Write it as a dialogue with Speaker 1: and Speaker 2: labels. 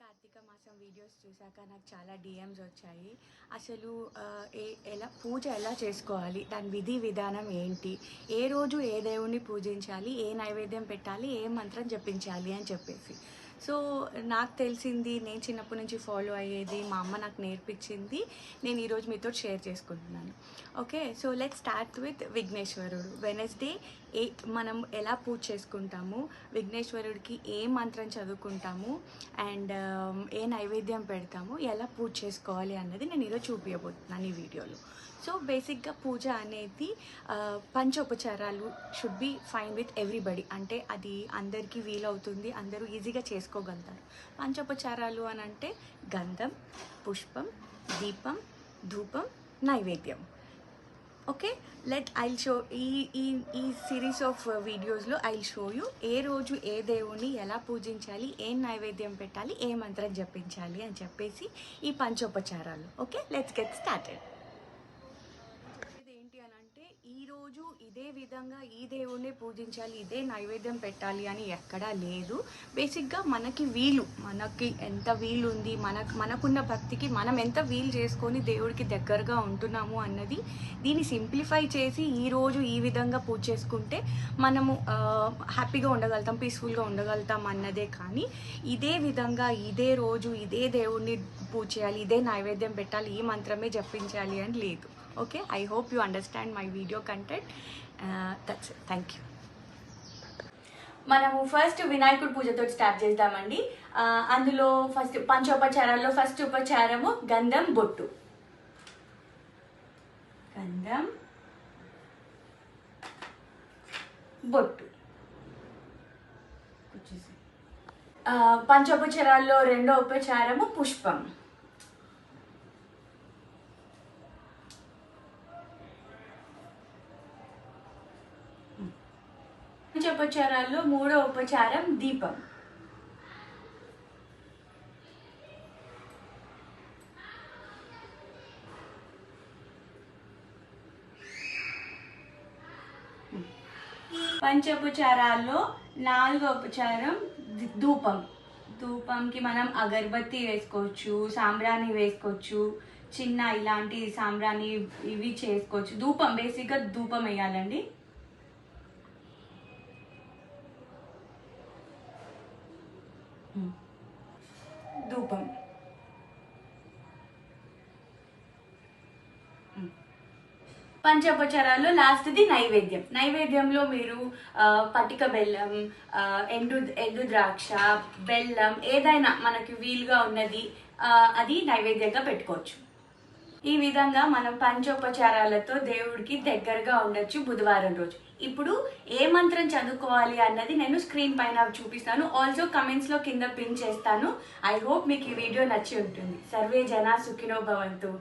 Speaker 1: కార్తీక మాసం వీడియోస్ చూసాక నాకు చాలా డిఎమ్స్ వచ్చాయి. అసలు ఎలా పూజ ఎలా చేసుకోవాలి, దాని విధి విధానం ఏంటి, ఏ రోజు ఏ దేవుణ్ణి పూజించాలి, ఏ నైవేద్యం పెట్టాలి, ఏ మంత్రం జపించాలి అని చెప్పేసి. సో నాకు తెలిసింది, నేను చిన్నప్పటి నుంచి ఫాలో అయ్యేది, మా అమ్మ నాకు నేర్పించింది, నేను ఈరోజు మీతో షేర్ చేసుకుంటున్నాను. Okay, so let's start with విఘ్నేశ్వరుడు. వెనస్డే మనం ఎలా పూజ చేసుకుంటాము, విఘ్నేశ్వరుడికి ఏ మంత్రం చదువుకుంటాము అండ్ ఏ నైవేద్యం పెడతాము, ఎలా పూజ చేసుకోవాలి అన్నది నేను ఈరోజు చూపించబోతున్నాను ఈ వీడియోలో. సో బేసిక్గా పూజ అనేది పంచోపచారాలు should be fine with everybody. అంటే అది అందరికీ వీలవుతుంది, అందరూ ఈజీగా చేసుకోగలుగుతారు. పంచోపచారాలు అని అంటే గంధం, పుష్పం, దీపం, ధూపం, నైవేద్యం. ఓకే, ఐల్ షో ఈ సిరీస్ ఆఫ్ వీడియోస్లో ఐల్ షో యూ ఏ రోజు ఏ దేవుణ్ణి ఎలా పూజించాలి, ఏం నైవేద్యం పెట్టాలి, ఏ మంత్రం జపించాలి అని చెప్పేసి ఈ పంచోపచారాలు. Okay, let's get started. ఏంటి అని అంటే ఈరోజు ఇదే విధంగా ఈ దేవుణ్ణి పూజించాలి, ఇదే నైవేద్యం పెట్టాలి అని ఎక్కడా లేదు. బేసిక్గా మనకి ఎంత వీలు ఉంది, మనకున్న భక్తికి మనం ఎంత వీలు చేసుకొని దేవుడికి దగ్గరగా ఉంటున్నాము అన్నది దీన్ని సింప్లిఫై చేసి ఈరోజు ఈ విధంగా పూజ చేసుకుంటే మనము హ్యాపీగా ఉండగలుగుతాం, పీస్ఫుల్గా ఉండగలుగుతాం అన్నదే. కానీ ఇదే విధంగా ఇదే రోజు ఇదే దేవుణ్ణి పూజ చేయాలి, ఇదే నైవేద్యం పెట్టాలి, ఈ మంత్రమే జపించాలి అని లేదు. Okay, I hope you understand my video content. That's it, thank you. మనము ఫస్ట్ వినాయకుడి పూజతో స్టార్ట్ చేద్దామండి. అందులో ఫస్ట్ పంచోపచారాల్లో ఫస్ట్ ఉపచారము గంధం బొట్టు. గంధం బొట్టు. పంచోపచారాల్లో రెండో ఉపచారము పుష్పం. పంచోపచారాల్లో మూడో ఉపచారం దీపం. పంచోపచారాల్లో నాలుగో ఉపచారం ధూపం. ధూపంకి మనం అగరబత్తి వేసుకోవచ్చు, సాంబ్రాణి వేసుకోవచ్చు, చిన్న ఇలాంటి సాంబ్రాణి ఇవి చేసుకోవచ్చు. ధూపం బేసిక్గా ధూపం వేయాలండి. ధూపం. పంచోపచారాల్లో లాస్ట్ది నైవేద్యం. నైవేద్యంలో మీరు పటిక బెల్లం, ఎండు ద్రాక్ష, బెల్లం ఏదైనా మనకి వీలుగా ఉన్నది అది నైవేద్యంగా పెట్టుకోవచ్చు. ఈ విధంగా మనం పంచోపచారాలతో దేవుడికి దగ్గరగా ఉండొచ్చు బుధవారం రోజు. ఇప్పుడు ఏ మంత్రం చదువుకోవాలి అన్నది నేను స్క్రీన్ పైన చూపిస్తాను, ఆల్సో కమెంట్స్లో కింద పిన్ చేస్తాను. ఐ హోప్ మీకు ఈ వీడియో నచ్చి ఉంటుంది. సర్వే జనా సుఖినో భవంతు.